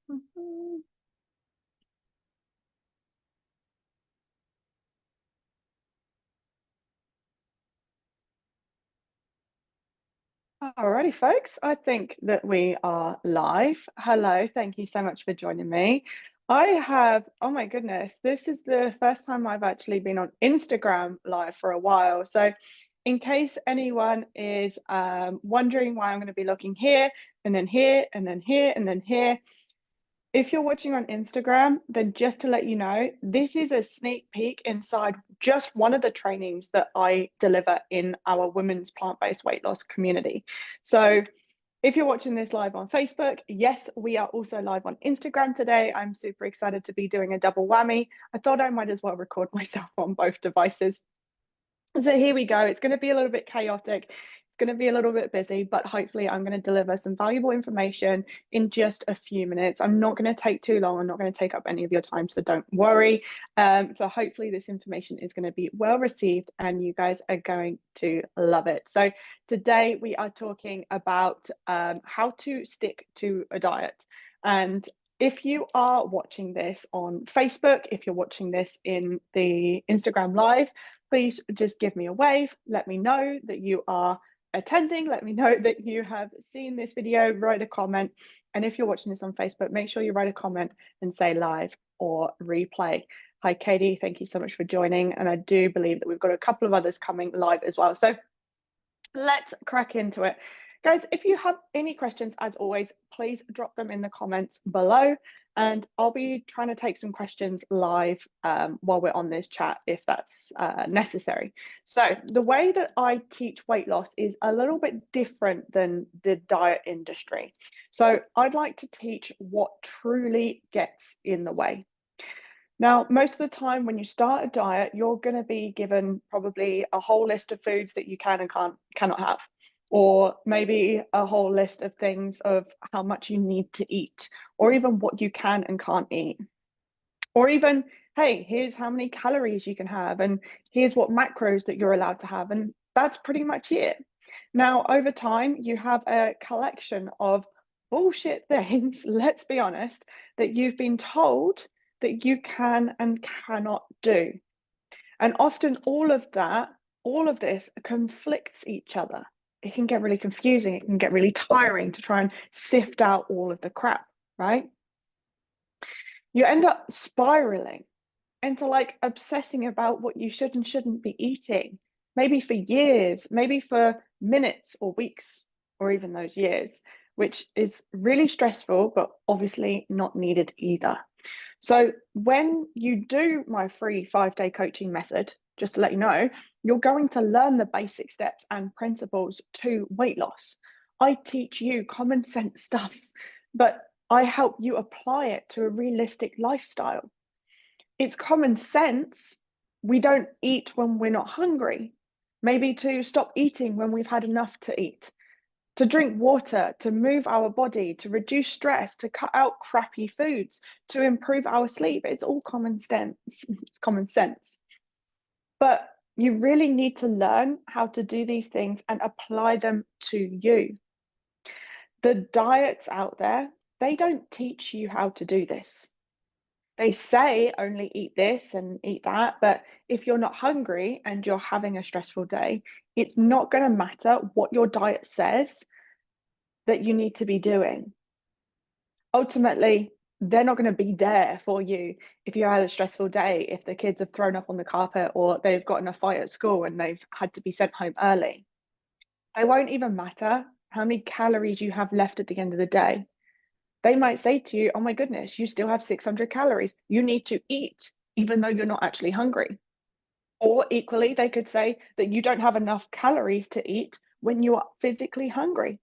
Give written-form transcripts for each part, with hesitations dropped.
Mhm. Alrighty, folks. I think that we are live. Hello, thank you so much for joining me. I have, oh my goodness, this is the first time I've actually been on Instagram live for a while. So, in case anyone is wondering why I'm going to be looking here and then here and then here and then here, if you're watching on Instagram, then just to let you know, this is a sneak peek inside just one of the trainings that I deliver in our women's plant-based weight loss community. So if you're watching this live on Facebook, yes, we are also live on Instagram today. I'm super excited to be doing a double whammy. I thought I might as well record myself on both devices. So here we go. It's going to be a little bit chaotic. It's going to be a little bit busy, but hopefully I'm going to deliver some valuable information in just a few minutes. I'm not going to take too long. I'm not going to take up any of your time, so don't worry. So hopefully this information is going to be well received and you guys are going to love it. So today we are talking about how to stick to a diet. And if you are watching this on Facebook, if you're watching this in the Instagram live, please just give me a wave. Let me know that you are attending. Let me know that you have seen this video. Write a comment. And if you're watching this on Facebook, make sure you write a comment and say live or replay. Hi, Katie. Thank you so much for joining. And I do believe that we've got a couple of others coming live as well. So let's crack into it. Guys, if you have any questions, as always, please drop them in the comments below. And I'll be trying to take some questions live while we're on this chat if that's necessary. So the way that I teach weight loss is a little bit different than the diet industry. So I'd like to teach what truly gets in the way. Now, most of the time when you start a diet, you're going to be given probably a whole list of foods that you can and cannot have, or maybe a whole list of things of how much you need to eat, or even what you can and can't eat, or even, hey, here's how many calories you can have, and here's what macros that you're allowed to have, and that's pretty much it. Now, over time, you have a collection of bullshit things, let's be honest, that you've been told that you can and cannot do. And often all of this conflicts each other. It can get really confusing. It can get really tiring to try and sift out all of the crap, right? You end up spiraling into like obsessing about what you should and shouldn't be eating, maybe for years, maybe for minutes or weeks, or even those years, which is really stressful, but obviously not needed either. So, when you do my free 5 day coaching method, just to let you know, you're going to learn the basic steps and principles to weight loss. I teach you common sense stuff, but I help you apply it to a realistic lifestyle. It's common sense. We don't eat when we're not hungry. Maybe to stop eating when we've had enough to eat, to drink water, to move our body, to reduce stress, to cut out crappy foods, to improve our sleep. It's all common sense. It's common sense. But you really need to learn how to do these things and apply them to you. The diets out there, they don't teach you how to do this. They say only eat this and eat that, but if you're not hungry and you're having a stressful day, it's not going to matter what your diet says that you need to be doing. Ultimately, they're not going to be there for you if you had a stressful day, if the kids have thrown up on the carpet or they've gotten a fight at school and they've had to be sent home early. It won't even matter how many calories you have left at the end of the day. They might say to you, oh my goodness, you still have 600 calories. You need to eat, even though you're not actually hungry. Or equally, they could say that you don't have enough calories to eat when you are physically hungry.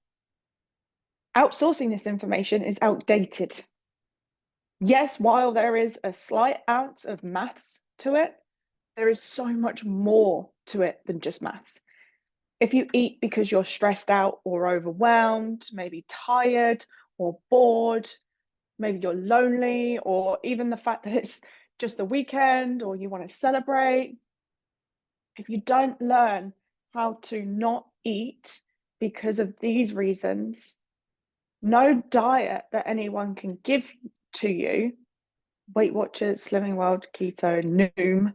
Outsourcing this information is outdated. Yes, while there is a slight ounce of maths to it, there is so much more to it than just maths. If you eat because you're stressed out or overwhelmed, maybe tired or bored, maybe you're lonely, or even the fact that it's just the weekend or you want to celebrate, if you don't learn how to not eat because of these reasons, No diet that anyone can give to you, Weight Watchers, Slimming World, Keto, Noom,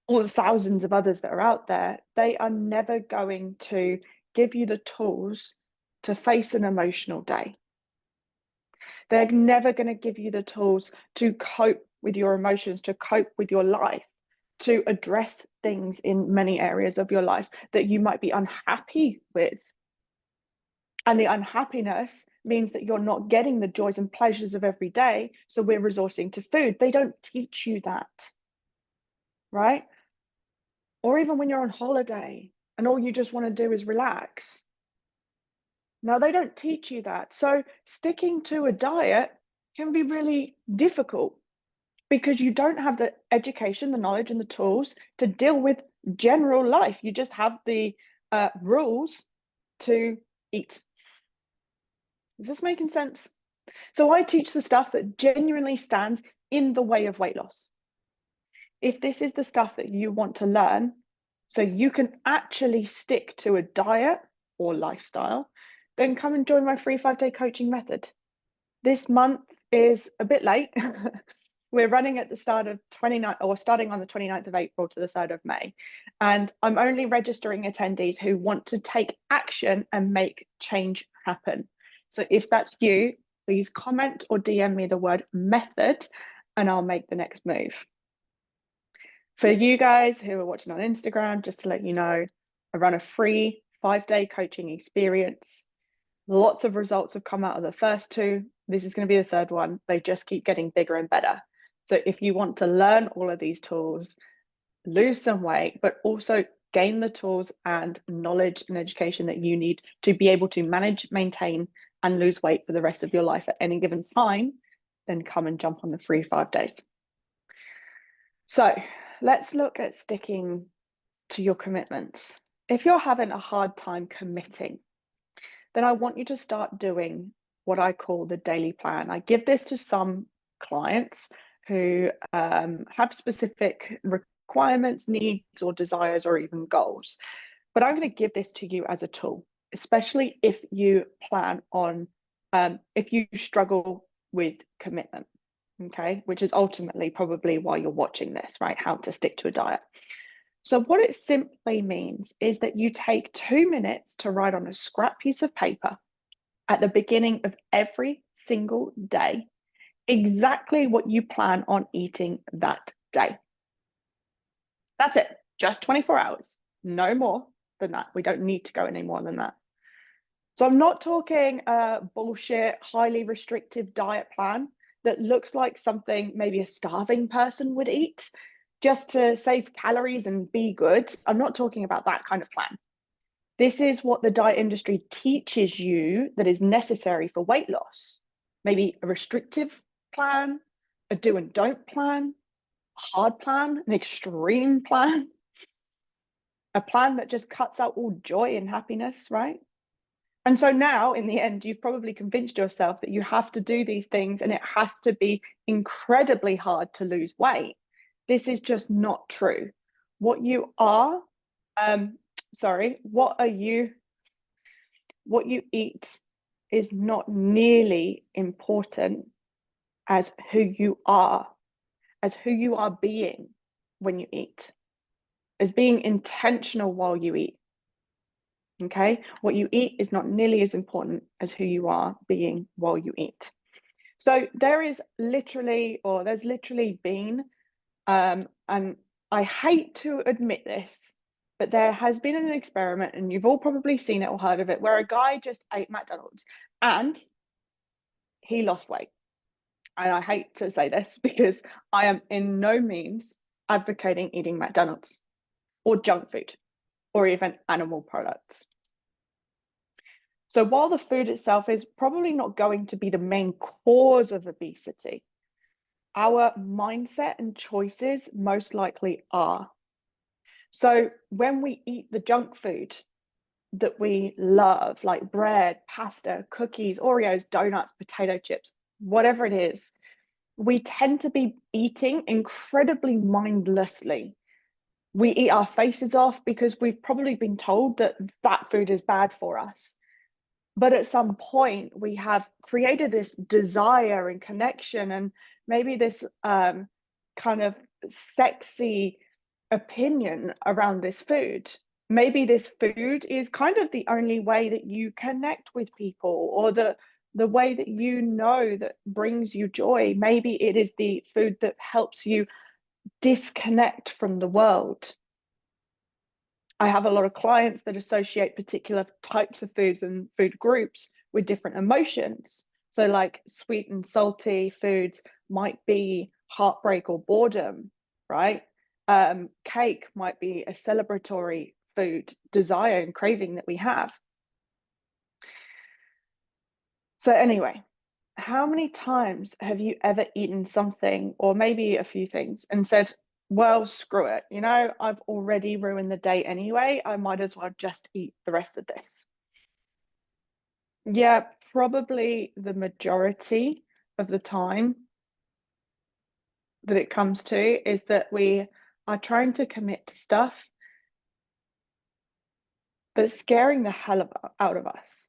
all the thousands of others that are out there, they are never going to give you the tools to face an emotional day. They're never going to give you the tools to cope with your emotions, to cope with your life, to address things in many areas of your life that you might be unhappy with. And the unhappiness means that you're not getting the joys and pleasures of every day. So we're resorting to food. They don't teach you that, right? Or even when you're on holiday and all you just want to do is relax. No, they don't teach you that. So sticking to a diet can be really difficult because you don't have the education, the knowledge, and the tools to deal with general life. You just have the rules to eat. Is this making sense? So I teach the stuff that genuinely stands in the way of weight loss. If this is the stuff that you want to learn, so you can actually stick to a diet or lifestyle, then come and join my free 5-day coaching method. This month is a bit late. We're running at the start of 29th, or starting on the 29th of April to the 3rd of May. And I'm only registering attendees who want to take action and make change happen. So if that's you, please comment or DM me the word method and I'll make the next move. For you guys who are watching on Instagram, just to let you know, I run a free 5-day coaching experience. Lots of results have come out of the first two. This is going to be the third one. They just keep getting bigger and better. So if you want to learn all of these tools, lose some weight, but also gain the tools and knowledge and education that you need to be able to manage, maintain, and lose weight for the rest of your life at any given time, then come and jump on the free 5 days. So let's look at sticking to your commitments. If you're having a hard time committing, then I want you to start doing what I call the daily plan. I give this to some clients who have specific requirements, needs, or desires, or even goals. But I'm going to give this to you as a tool, especially if you plan on, if you struggle with commitment, okay, which is ultimately probably why you're watching this, right? How to stick to a diet. So what it simply means is that you take 2 minutes to write on a scrap piece of paper at the beginning of every single day exactly what you plan on eating that day. That's it, just 24 hours, no more than that. We don't need to go any more than that. So I'm not talking a bullshit, highly restrictive diet plan that looks like something maybe a starving person would eat just to save calories and be good. I'm not talking about that kind of plan. This is what the diet industry teaches you that is necessary for weight loss. Maybe a restrictive plan, a do and don't plan, a hard plan, an extreme plan, a plan that just cuts out all joy and happiness, right? And so now, in the end, you've probably convinced yourself that you have to do these things and it has to be incredibly hard to lose weight. This is just not true. What you are, what you eat is not nearly important as who you are being when you eat, as being intentional while you eat. Okay, what you eat is not nearly as important as who you are being while you eat. So there's literally been, and I hate to admit this, but there has been an experiment, and you've all probably seen it or heard of it, where a guy just ate McDonald's and he lost weight. And I hate to say this because I am in no means advocating eating McDonald's or junk food or even animal products. So while the food itself is probably not going to be the main cause of obesity, our mindset and choices most likely are. So when we eat the junk food that we love, like bread, pasta, cookies, Oreos, donuts, potato chips, whatever it is, we tend to be eating incredibly mindlessly. We eat our faces off because we've probably been told that that food is bad for us. But at some point, we have created this desire and connection, and maybe this kind of sexy opinion around this food. Maybe this food is kind of the only way that you connect with people, or the way that you know that brings you joy. Maybe it is the food that helps you disconnect from the world. I have a lot of clients that associate particular types of foods and food groups with different emotions. So, like sweet and salty foods might be heartbreak or boredom, right? Cake might be a celebratory food desire and craving that we have. So, anyway, how many times have you ever eaten something, or maybe a few things, and said, well, screw it, I've already ruined the day anyway, I might as well just eat the rest of this? Yeah, probably the majority of the time that it comes to is that we are trying to commit to stuff that's scaring the hell out of us.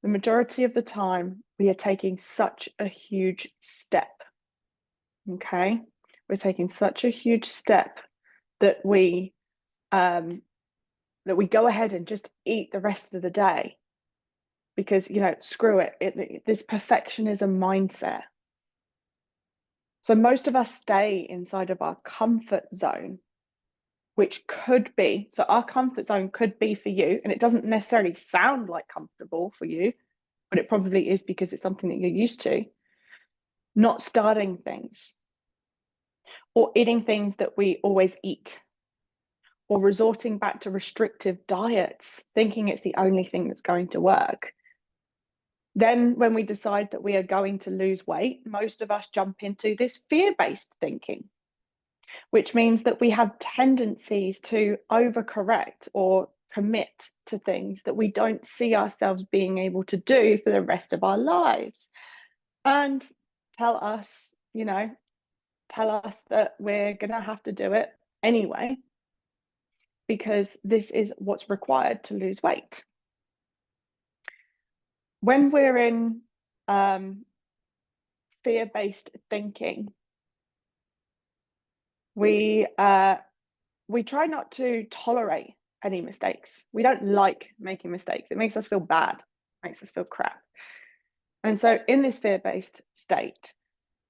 The majority of the time, we are taking such a huge step. Okay, we're taking such a huge step that we go ahead and just eat the rest of the day because screw it, this perfectionism mindset. So most of us stay inside of our comfort zone, which could be, so our comfort zone could be for you, and it doesn't necessarily sound like comfortable for you, but it probably is because it's something that you're used to, not starting things or eating things that we always eat, or resorting back to restrictive diets, thinking it's the only thing that's going to work. Then when we decide that we are going to lose weight, most of us jump into this fear-based thinking, which means that we have tendencies to overcorrect or commit to things that we don't see ourselves being able to do for the rest of our lives, and tell us that we're going to have to do it anyway because this is what's required to lose weight. When we're in fear-based thinking, we try not to tolerate any mistakes. We don't like making mistakes. It makes us feel bad, makes us feel crap. And so in this fear-based state,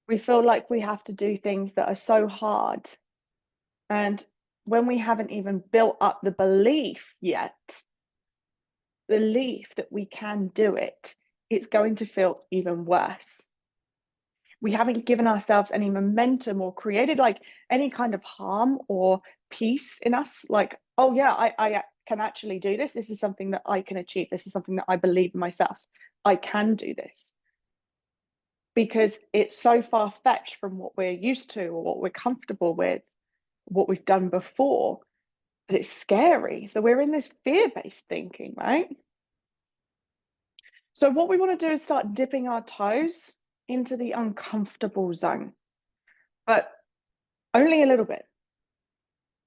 we feel like we have to do things that are so hard. And when we haven't even built up the belief yet, belief that we can do it, it's going to feel even worse. We haven't given ourselves any momentum or created like any kind of harm or peace in us. Like, oh yeah, I can actually do this. This is something that I can achieve. This is something that I believe in myself. I can do this. Because it's so far-fetched from what we're used to or what we're comfortable with, what we've done before, that it's scary. So we're in this fear-based thinking, right? So what we want to do is start dipping our toes into the uncomfortable zone, but only a little bit.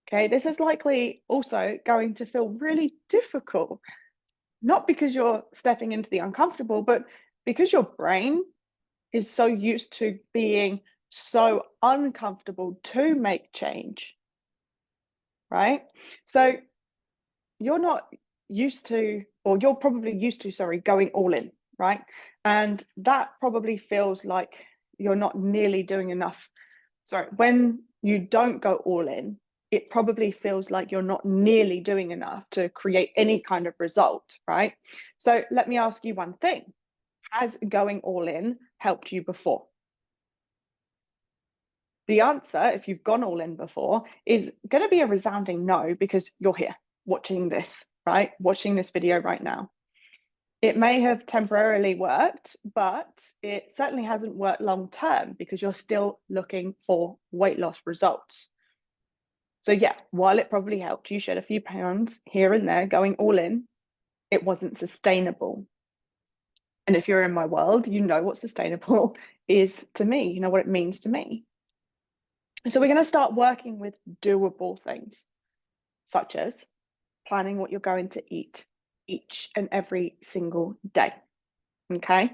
Okay, this is likely also going to feel really difficult, not because you're stepping into the uncomfortable, but because your brain is so used to being so uncomfortable to make change, right? So you're not used to, or you're probably used to, sorry, going all in, right? And that probably feels like you're not nearly doing enough. Sorry, when you don't go all in, it probably feels like you're not nearly doing enough to create any kind of result, right? So let me ask you one thing. Has going all in helped you before? The answer, if you've gone all in before, is going to be a resounding no, because you're here watching this, right? Watching this video right now. It may have temporarily worked, but it certainly hasn't worked long term because you're still looking for weight loss results. So yeah, while it probably helped you shed a few pounds here and there going all in, it wasn't sustainable. And if you're in my world, you know what sustainable is to me, you know what it means to me. So we're going to start working with doable things, such as planning what you're going to eat, each and every single day. Okay.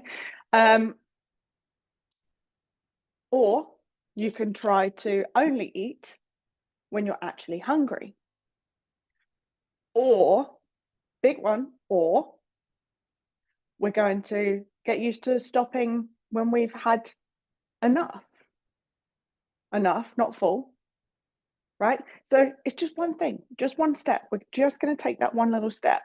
Or you can try to only eat when you're actually hungry. Or, big one, or we're going to get used to stopping when we've had enough. Enough, not full, right? So it's just one thing, just one step. We're just going to take that one little step.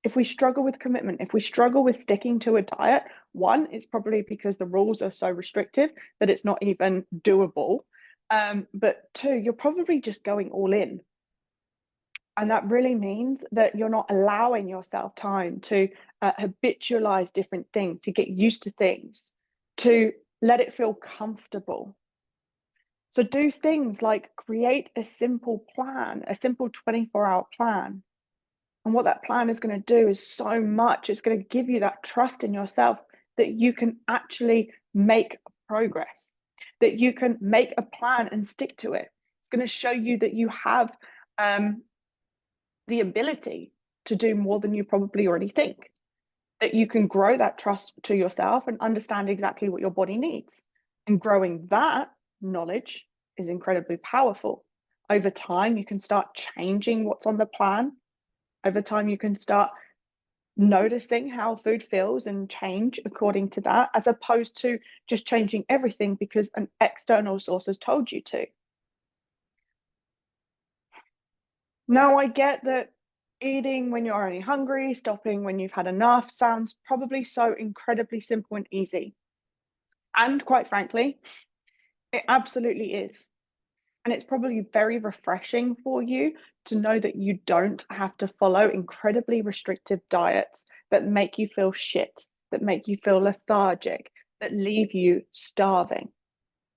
If we struggle with commitment, if we struggle with sticking to a diet, one, it's probably because the rules are so restrictive that it's not even doable. But two, you're probably just going all in. And that really means that you're not allowing yourself time to habitualize different things, to get used to things, to let it feel comfortable. So do things like create a simple plan, a simple 24-hour plan. And what that plan is going to do is so much. It's going to give you that trust in yourself that you can actually make progress, that you can make a plan and stick to it. It's going to show you that you have the ability to do more than you probably already think, that you can grow that trust to yourself and understand exactly what your body needs. And growing that knowledge is incredibly powerful. Over time, you can start changing what's on the plan. Over time, you can start noticing how food feels and change according to that, as opposed to just changing everything because an external source has told you to. Now, I get that eating when you're only hungry, stopping when you've had enough sounds probably so incredibly simple and easy. And quite frankly, it absolutely is. And it's probably very refreshing for you to know that you don't have to follow incredibly restrictive diets that make you feel shit, that make you feel lethargic, that leave you starving,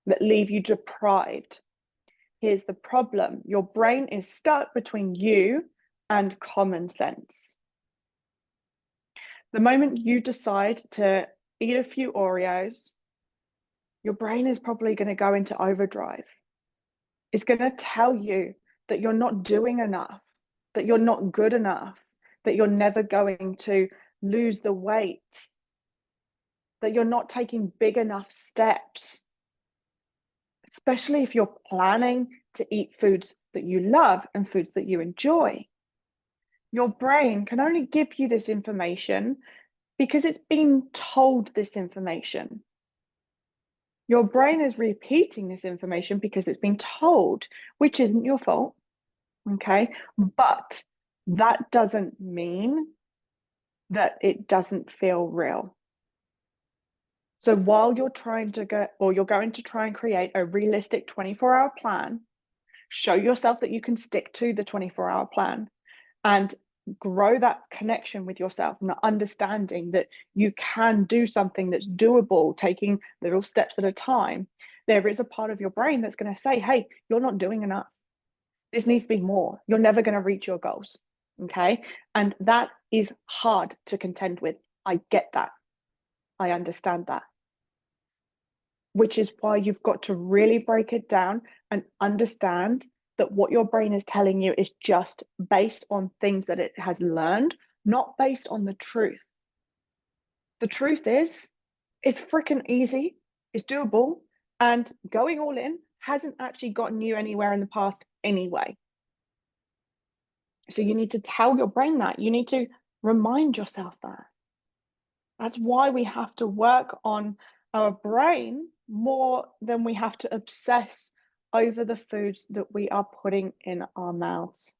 that leave you deprived. Here's the problem: your brain is stuck between you and common sense. The moment you decide to eat a few Oreos, your brain is probably going to go into overdrive. It's going to tell you that you're not doing enough, that you're not good enough, that you're never going to lose the weight, that you're not taking big enough steps, especially if you're planning to eat foods that you love and foods that you enjoy. Your brain can only give you this information because it's been told this information. Your brain is repeating this information because it's been told, which isn't your fault. Okay. But that doesn't mean that it doesn't feel real. So while you're trying to go, or you're going to try and create a realistic 24-hour plan, show yourself that you can stick to the 24-hour plan and grow that connection with yourself and the understanding that you can do something that's doable, taking little steps at a time. There is a part of your brain that's going to say, hey, you're not doing enough. This needs to be more. You're never going to reach your goals. Okay. And that is hard to contend with. I get that. I understand that. Which is why you've got to really break it down and understand that what your brain is telling you is just based on things that it has learned, not based on the truth. The truth is, it's freaking easy, it's doable, and going all in hasn't actually gotten you anywhere in the past anyway. So you need to tell your brain that. You need to remind yourself that. That's why we have to work on our brain more than we have to obsess over the foods that we are putting in our mouths.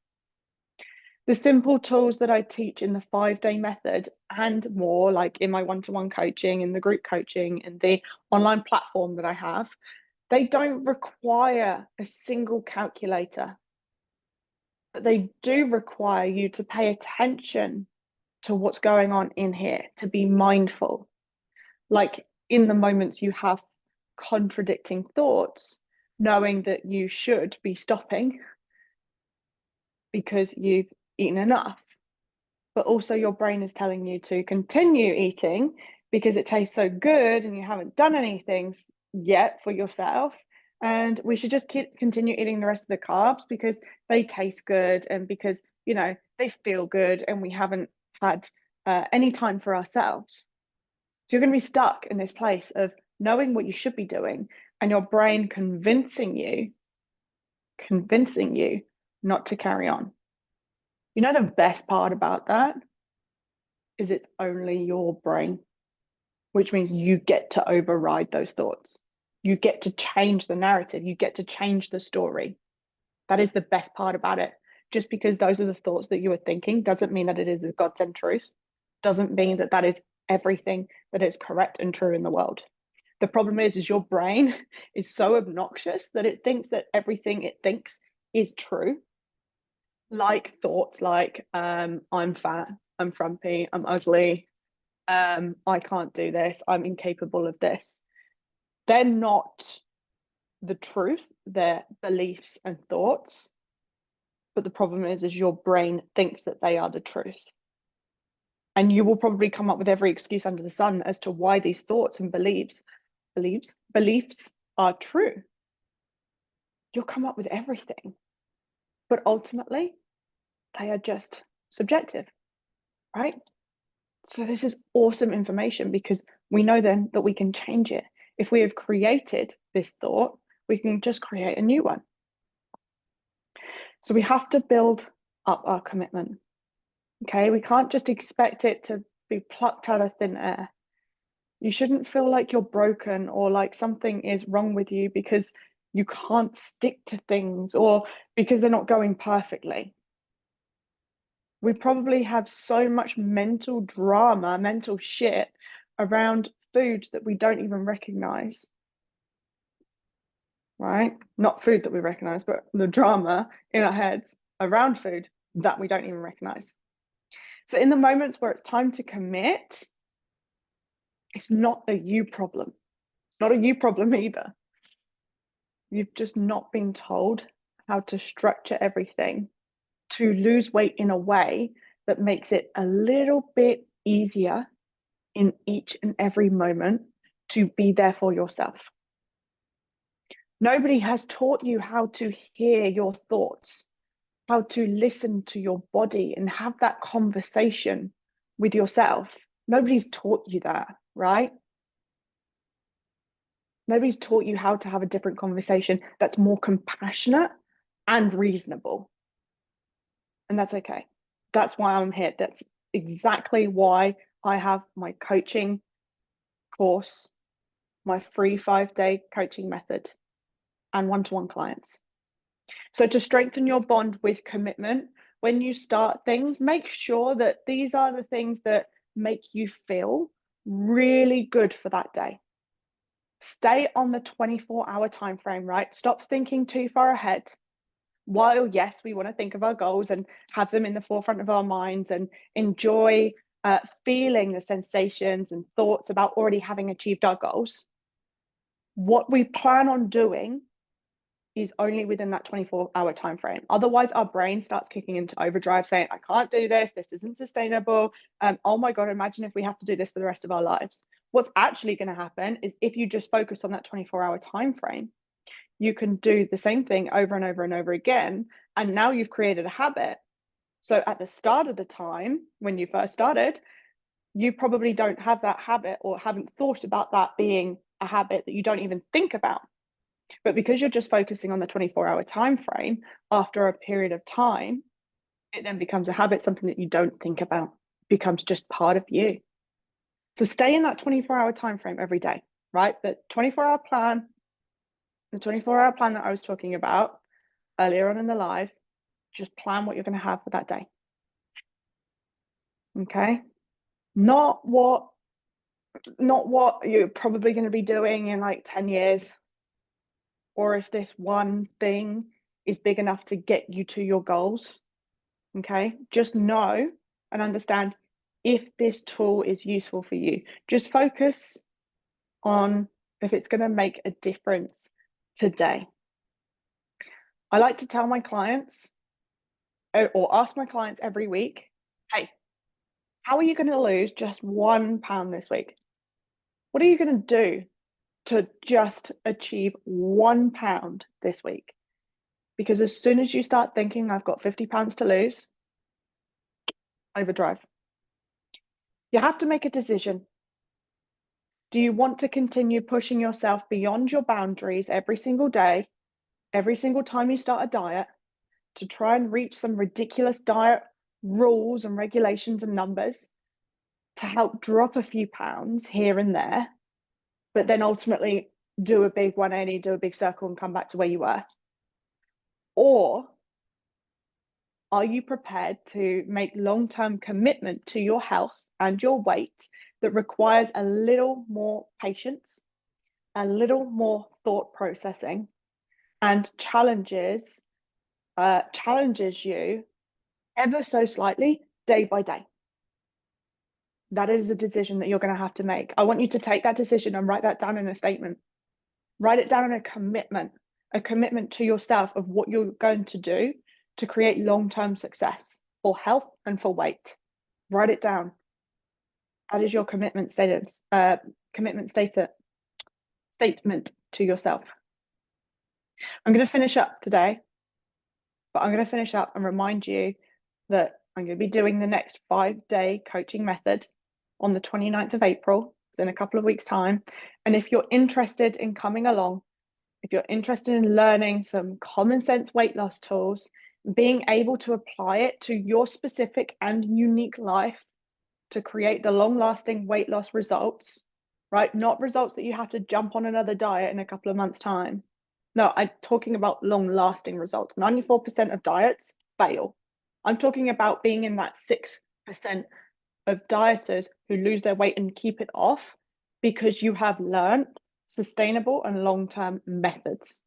The simple tools that I teach in the 5-day method and more, like in my one-to-one coaching, in the group coaching, and the online platform that I have, they don't require a single calculator, but they do require you to pay attention to what's going on in here, to be mindful. Like in the moments you have contradicting thoughts, knowing that you should be stopping because you've eaten enough, but also your brain is telling you to continue eating because it tastes so good and you haven't done anything yet for yourself. And we should just continue eating the rest of the carbs because they taste good and because, you know, they feel good and we haven't had any time for ourselves. So you're going to be stuck in this place of knowing what you should be doing and your brain convincing you not to carry on. You know, the best part about that is it's only your brain, which means you get to override those thoughts. You get to change the narrative. You get to change the story. That is the best part about it. Just because those are the thoughts that you are thinking doesn't mean that it is a God-sent truth. Doesn't mean that that is everything that is correct and true in the world. The problem is your brain is so obnoxious that it thinks that everything it thinks is true. Like thoughts like, I'm fat, I'm frumpy, I'm ugly, I can't do this, I'm incapable of this. They're not the truth, they're beliefs and thoughts. But the problem is your brain thinks that they are the truth. And you will probably come up with every excuse under the sun as to why these thoughts and beliefs are true. You'll come up with everything. But ultimately, they are just subjective, right? So this is awesome information because we know then that we can change it. If we have created this thought, we can just create a new one. So we have to build up our commitment. Okay, we can't just expect it to be plucked out of thin air. You shouldn't feel like you're broken or like something is wrong with you because you can't stick to things or because they're not going perfectly. We probably have so much mental drama, mental shit around food that we don't even recognize. Right? Not food that we recognize, but the drama in our heads around food that we don't even recognize. So in the moments where it's time to commit, it's not a you problem. Not a you problem either. You've just not been told how to structure everything to lose weight in a way that makes it a little bit easier in each and every moment to be there for yourself. Nobody has taught you how to hear your thoughts, how to listen to your body and have that conversation with yourself. Nobody's taught you that, right? Nobody's taught you how to have a different conversation that's more compassionate and reasonable. And that's okay. That's why I'm here. That's exactly why I have my coaching course, my free 5-day coaching method, and one-to-one clients. So to strengthen your bond with commitment, when you start things, make sure that these are the things that make you feel really good for that day. Stay on the 24-hour time frame, right? Stop thinking too far ahead. While, yes, we want to think of our goals and have them in the forefront of our minds and enjoy feeling the sensations and thoughts about already having achieved our goals, what we plan on doing is only within that 24-hour time frame. Otherwise, our brain starts kicking into overdrive saying, I can't do this, this isn't sustainable. Oh my God, imagine if we have to do this for the rest of our lives. What's actually going to happen is if you just focus on that 24-hour time frame, you can do the same thing over and over and over again. And now you've created a habit. So at the start of the time, when you first started, you probably don't have that habit or haven't thought about that being a habit that you don't even think about. But because you're just focusing on the 24-hour time frame, after a period of time, it then becomes a habit, something that you don't think about, becomes just part of you. So stay in that 24-hour time frame every day, right? The 24-hour plan, the 24-hour plan that I was talking about earlier on in the live, just plan what you're going to have for that day. Okay? Not what you're probably going to be doing in like 10 years, or if this one thing is big enough to get you to your goals. Okay? Just know and understand if this tool is useful for you. Just focus on if it's going to make a difference today. I like to tell my clients or ask my clients every week, hey, how are you going to lose just 1 pound this week? What are you going to do to just achieve 1 pound this week? Because as soon as you start thinking, I've got 50 pounds to lose, overdrive. You have to make a decision. Do you want to continue pushing yourself beyond your boundaries every single day, every single time you start a diet, to try and reach some ridiculous diet rules and regulations and numbers to help drop a few pounds here and there, but then ultimately do a big 180, do a big circle and come back to where you were? Or are you prepared to make long-term commitment to your health and your weight that requires a little more patience, a little more thought processing, and challenges you ever so slightly day by day? That is a decision that you're going to have to make. I want you to take that decision and write that down in a statement. Write it down in a commitment to yourself of what you're going to do to create long-term success for health and for weight. Write it down. That is your commitment statement to yourself. I'm going to finish up today, but I'm going to finish up and remind you that I'm going to be doing the next 5-day coaching method on the 29th of April, in a couple of weeks' time. And if you're interested in coming along, if you're interested in learning some common sense weight loss tools, being able to apply it to your specific and unique life to create the long-lasting weight loss results, right? Not results that you have to jump on another diet in a couple of months' time. No, I'm talking about long-lasting results. 94% of diets fail. I'm talking about being in that 6% of dieters who lose their weight and keep it off because you have learned sustainable and long-term methods,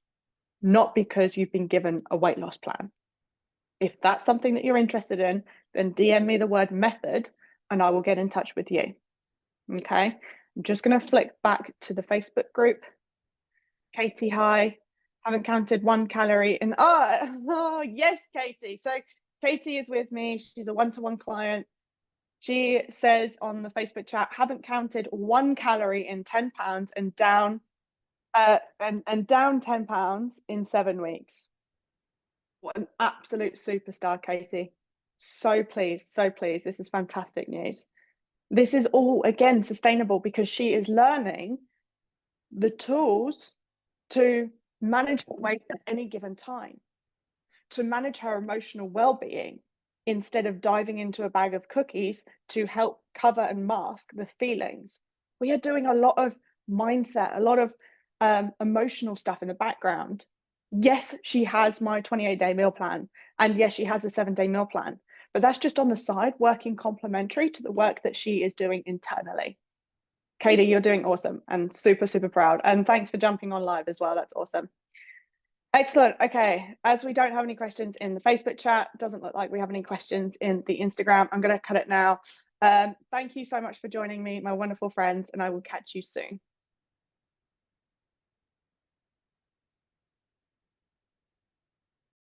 not because you've been given a weight loss plan. If that's something that you're interested in, then DM me the word method and I will get in touch with you. Okay, I'm just going to flick back to the Facebook group. Katie, hi. Haven't counted 1 calorie in. Oh, yes, Katie. So Katie is with me. She's a one-to-one client. She says on the Facebook chat, haven't counted 1 calorie in 10 pounds and down down 10 pounds in 7 weeks. What an absolute superstar, Katie. So pleased, so pleased. This is fantastic news. This is all, again, sustainable because she is learning the tools to manage her weight at any given time, to manage her emotional well-being, instead of diving into a bag of cookies to help cover and mask the feelings. We are doing a lot of mindset, a lot of emotional stuff in the background. Yes, she has my 28-day meal plan, and yes, she has a 7-day meal plan, but that's just on the side, working complementary to the work that she is doing internally. Katie, you're doing awesome and super, super proud. And thanks for jumping on live as well. That's awesome. Excellent. Okay, as we don't have any questions in the Facebook chat, doesn't look like we have any questions in the Instagram. I'm going to cut it now. Thank you so much for joining me, my wonderful friends, and I will catch you soon.